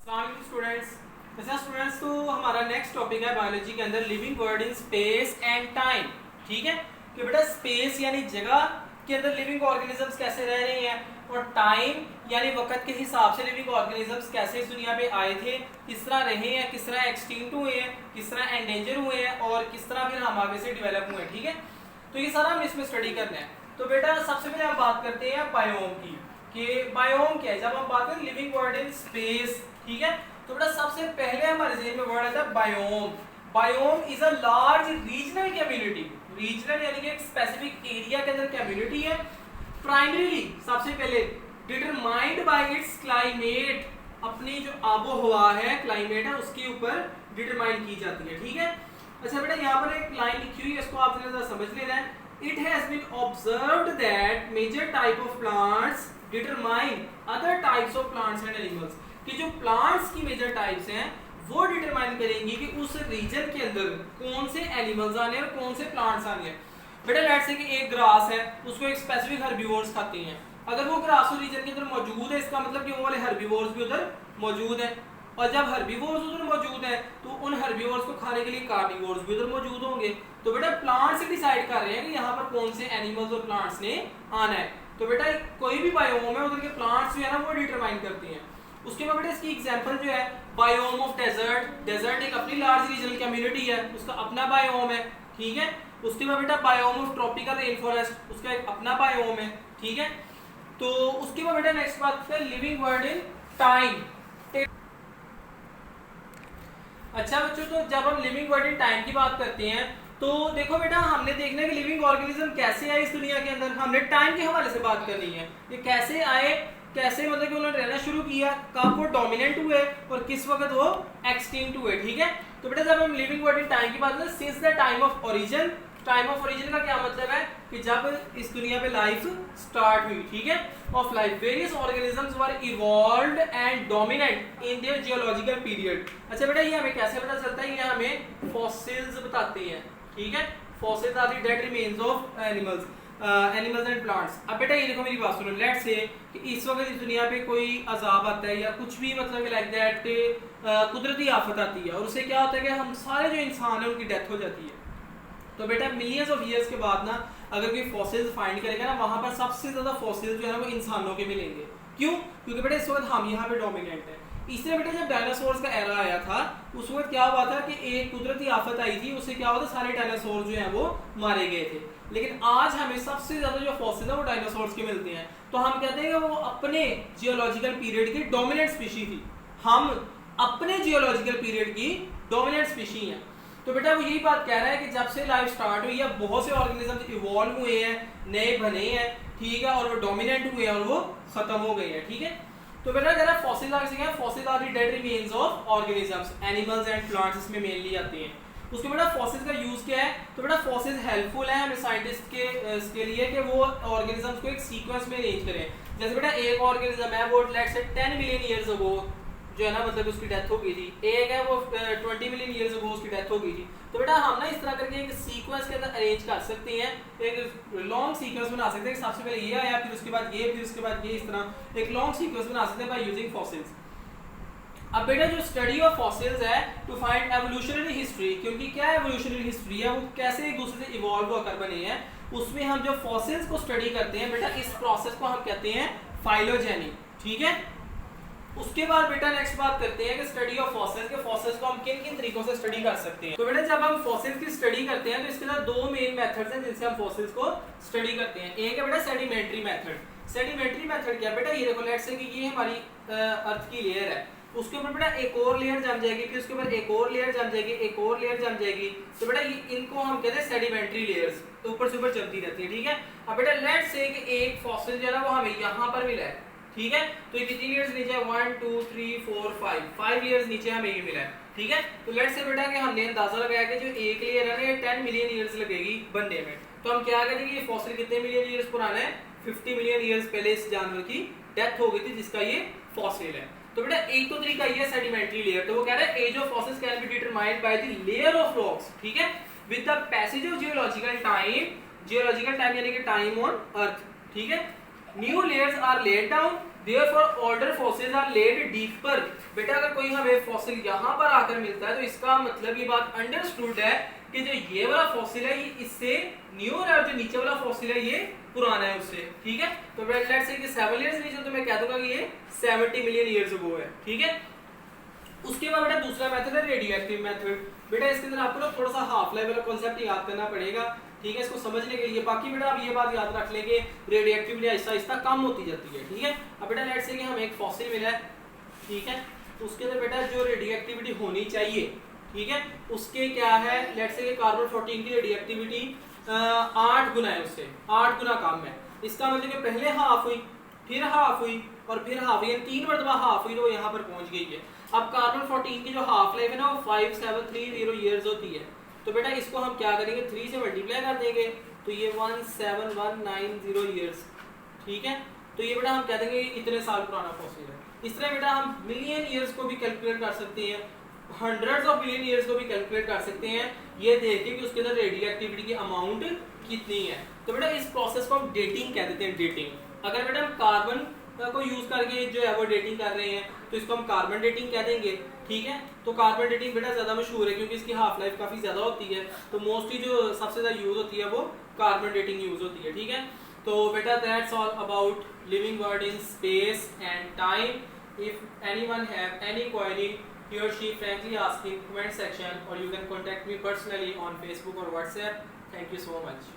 Students अच्छा students तो हमारा नेक्स्ट टॉपिक है बायोलॉजी के अंदर living word in space and time. ठीक है कि बेटा स्पेस यानी जगह के अंदर लिविंग ऑर्गेनिजम्स कैसे रह रहे हैं और टाइम यानी वक्त के हिसाब से लिविंग ऑर्गेनिजम्स कैसे इस दुनिया पे आए थे, किस तरह रहे हैं, किस तरह एक्सटिंक्ट हुए हैं, किस तरह एंडेंजर हुए हैं और किस तरह फिर हम आगे से डेवलप हुए हैं। ठीक है तो ये सारा हम इसमें स्टडी करना है। तो बेटा सबसे पहले हम बात करते हैं बायोम की कि बायोम क्या है। जब हम बात करें लिविंग वर्ड इन स्पेस, ठीक है, तो बेटा सबसे पहले हमारे ज़हन में वर्ड आता है biome. Biome is a large regional community. Regional यानी कि एक स्पेसिफिक एरिया के अंदर कम्युनिटी है। प्राइमरीली सबसे पहले डिटरमाइंड बाय इट्स क्लाइमेट, अपनी जो आबो हवा है, क्लाइमेट है, उसके ऊपर डिटरमाइन की जाती है। ठीक है अच्छा बेटा यहाँ पर एक लाइन लिखी हुई है, इसको आप जरा समझ लेना है। It has been observed that major type of plants determine other types of plants and animals। कि जो plants की major types हैं वो determine करेंगी कि उस region के अंदर कौन से animals आने हैं और कौन से plants आने हैं। बेटा लेट्स से कि एक ग्रास है, उसको एक स्पेसिफिक हर्बीवोर्स खाते हैं। अगर वो ग्रास उस रीजन के अंदर मौजूद है, इसका मतलब कि वो वाले हर्बीवोर्स भी उधर मौजूद है। और जब हर्बीवोर्स उधर मौजूद है तो उन हर्बीवोर्स को खाने के लिए कार्निवोर्स भी उधर मौजूद होंगे। तो बेटा प्लांट्स से डिसाइड कर रहे हैं कि यहाँ पर कौन से एनिमल्स और प्लांट्स ने आना है। तो बेटा कोई भी बायोम है उधर के प्लांट्स जो है ना वो डिटरमाइन करते हैं। उसके बाद बेटा इसकी एग्जांपल जो है बायोम ऑफ डेजर्ट। डेजर्ट एक अपनी लार्ज रीजनल कम्युनिटी है, उसका अपना बायोम है। ठीक है उसके बाद बेटा biome of tropical rain forest, उसका एक अपना बायोम है। ठीक है तो उसके बाद बेटा नेक्स्ट बात है लिविंग वर्ड इन टाइम। अच्छा बच्चों तो जब हम लिविंग वर्ड इन टाइम की बात करते हैं तो देखो बेटा हमने देखना है कि लिविंग ऑर्गेनिज्म कैसे आए इस दुनिया के अंदर। हमने टाइम के हवाले से बात करनी है कि कैसे आए, कैसे मतलब कि उन्होंने रहना शुरू किया, कब वो डोमिनेंट हुए और किस वक्त वो एक्सटिंक्ट हुए। ठीक है तो बेटा जब हम लिविंग वर्ड इन टाइम की बात करें since the time of origin. Time of origin का क्या मतलब है कि जब इस दुनिया पे लाइफ स्टार्ट हुई। ठीक है of life various organisms were evolved and dominant in their geological period. अच्छा बेटा ये हमें कैसे पता चलता है, ये हमें फॉसिल्स बताते हैं। ठीक है fossils are the dead remains of animals and plants. अब बेटा ये देखो मेरी बात सुनो, लेट्स से कि इस वक्त इस दुनिया पे कोई अजाब आता है या कुछ भी मतलब लाइक दैट कुदरती आफत आती है और उससे क्या होता है कि हम सारे जो इंसान है उनकी डेथ हो जाती है। तो बेटा मिलियंस ऑफ ईयर्स के बाद ना अगर कोई फॉसिल्स फाइंड करेगा ना वहां पर सबसे ज्यादा फॉसिल्स जो है ना वो इंसानों के मिलेंगे। क्यों? क्योंकि बेटा इस वक्त हम यहाँ पे डोमिनेंट है। इसलिए बेटा जब डायनासोर्स का एरा आया था उस वक्त क्या हुआ था कि एक कुदरती आफत आई थी, उससे क्या हुआ था सारे डायनासोर जो है वो मारे गए थे। लेकिन आज हमें सबसे ज्यादा जो फॉसिल है वो डायनासोर्स के मिलते हैं। तो हम कहते हैं कि वो अपने जियोलॉजिकल पीरियड की डोमिनेंट स्पीशी थी। हम अपने जियोलॉजिकल पीरियड की डोमिनेंट स्पीशी हैं। तो बेटा वो यही बात कह रहा है कि जब से लाइफ स्टार्ट हुई है बहुत से ऑर्गेनिजम्स इवॉल्व हुए हैं, नए बने हैं। ठीक है और वो डोमिनेंट हुए हैं और वो खत्म हो गए हैं। ठीक है तो बेटा जरा fossil fossil are the dead remains of organisms, animals and plants इसमें मेनली आते हैं। उसके बेटा फॉसिल का यूज क्या है, तो बेटा फॉसिल हेल्पफुल है हमें साइंटिस्ट के लिए कि वो ऑर्गेनिजम्स को एक सीक्वेंस में अरेंज करें। जैसे बेटा एक ऑर्गेनिज्म है वो let's say 10 million years ago जो है ना मतलब उसकी डेथ हो गई थी, एक है वो 20 मिलियन ईयर्स अगो उसकी डेथ हो गई थी। तो बेटा हम ना इस तरह करके एक सीक्वेंस के अंदर अरेंज कर सकते हैं, एक लॉन्ग सीक्वेंस बना सकते हैं। सबसे पहले ये आया, फिर उसके बाद ये, फिर उसके बाद ये, इस तरह एक लॉन्ग सीक्वेंस बना सकते हैं बाय यूजिंग फॉसिल्स। अब बेटा जो स्टडी ऑफ फॉसिल्स है टू फाइंड एवोल्यूशनरी हिस्ट्री, क्योंकि क्या एवोल्यूशनरी हिस्ट्री है वो कैसे एक दूसरे से इवॉल्व होकर बने हैं, उसमें हम जो फॉसिल्स को स्टडी करते हैं बेटा इस प्रोसेस को हम कहते हैं फाइलोजेनी। ठीक है उसके बाद बेटा नेक्स्ट बात करते हैं कि स्टडी ऑफ फॉसिल्स के फॉसिल्स को हम किन किन तरीकों से स्टडी कर सकते हैं। तो बेटा जब हम फॉसिल्स की स्टडी करते हैं तो इसके अंदर दो मेन मेथड्स हैं जिनसे हम फॉसिल्स को स्टडी करते हैं। एक है बेटा सेडिमेंट्री मेथड। सेडिमेंट्री मेथड क्या है बेटा, ये देखो लेट्स से कि ये हमारी अर्थ की लेयर है, उसके ऊपर बेटा एक और लेयर जम जाएगी, फिर उसके ऊपर एक और लेयर जम जाएगी, एक और लेयर जम जाएगी। तो बेटा इनको हम कहते हैं सेडिमेंट्री लेयर्स, ऊपर से ऊपर चलती रहती है। ठीक है अब बेटा लेट्स से कि एक फॉसिल जो है ना वो हमें यहाँ पर मिला है। ठीक है तो ये कितनी लेयर्स नीचे है, 1 2 3 4 5 लेयर्स नीचे हमें ये मिला है। ठीक है तो लेट्स से बेटा कि हमने अंदाजा लगाया कि जो एक लेयर है ना ये 10 मिलियन ईयर्स लगेगी बनने में। तो हम क्या करेंगे, ये फॉसिल कितने मिलियन ईयर्स पुराना है, 50 मिलियन ईयर्स पहले इस जानवर की डेथ हो गई थी जिसका ये फॉसिल है। तो बेटा एक तो तरीका ये सेडिमेंट्री लेयर, तो वो कह रहा है age of fossils can be determined by the layer of rocks. ठीक है with the passage of geological time यानी कि टाइम ऑन अर्थ। ठीक है new layers are laid down Therefore older fossils are laid deeper। बेटा अगर कोई हमें फॉसिल यहाँ पर आकर मिलता है तो इसका मतलब ये बात अंडरस्टूड है कि जो ये वाला फॉसिल है ये इससे न्यूअर है और जो नीचे वाला फॉसिल है ये पुराना है उससे, ठीक है। तो लेट्स से कि 7 इयर्स नीचे तो मैं कह दूंगा कि ये 70 मिलियन ईयर्स अगो है, ठीक है। उसके बाद बेटा दूसरा मेथड है रेडियो एक्टिव मेथड। बेटा इसके अंदर आपको ना थोड़ा सा हाफ लाइफ वाला कॉन्सेप्ट याद करना पड़ेगा, ठीक है, इसको समझने के लिए। बाकी बेटा आप ये बात याद रख लेंगे रेडियो एक्टिविटी आहिस्ता आहिस्ता कम होती जाती है, ठीक है। अब बेटा लेट्स से कि हमें एक फॉसिल मिला है, ठीक है, तो उसके अंदर बेटा जो रेडियो एक्टिविटी होनी चाहिए, ठीक है, उसके क्या है, लेट्स से कि कार्बन 14 की रेडियो एक्टिविटी 8 गुना है, उससे 8 गुना कम है। इसका मतलब कि पहले हाफ हुई, फिर हाफ हुई और फिर हाफ हुई, 3 मरतबा हाफ हुई तो यहाँ पर पहुंच गई है। अब कार्बन 14 की जो हाफ लाइफ है ना वो 5730 ईयर्स होती है। तो बेटा इसको हम क्या करेंगे 3 से मल्टीप्लाई कर देंगे तो ये 17190 ईयर्स, ठीक है। तो ये बेटा हम कह देंगे इतने साल पुराना फॉसिल है। इस तरह बेटा हम मिलियन ईयर्स को भी कैलकुलेट कर सकते हैं, हंड्रेड्स ऑफ मिलियन ईयर्स को भी कैलकुलेट कर सकते हैं, ये देख के कि उसके अंदर रेडियो एक्टिविटी की अमाउंट कितनी है। तो बेटा इस प्रोसेस को हम डेटिंग कह देते हैं, डेटिंग। अगर बेटा हम कार्बन को यूज करके जो है वो डेटिंग कर रहे हैं तो इसको हम कार्बन डेटिंग कह देंगे, ठीक है। तो कार्बन डेटिंग बेटा ज्यादा मशहूर है क्योंकि इसकी हाफ लाइफ काफी ज्यादा होती है, तो मोस्टली जो सबसे ज्यादा यूज होती है वो कार्बन डेटिंग यूज होती है, ठीक है। तो बेटा that's all about living word in space and time. If anyone have any query he or she frankly ask in comment section or you can contact me personally on Facebook or WhatsApp. Thank you so much.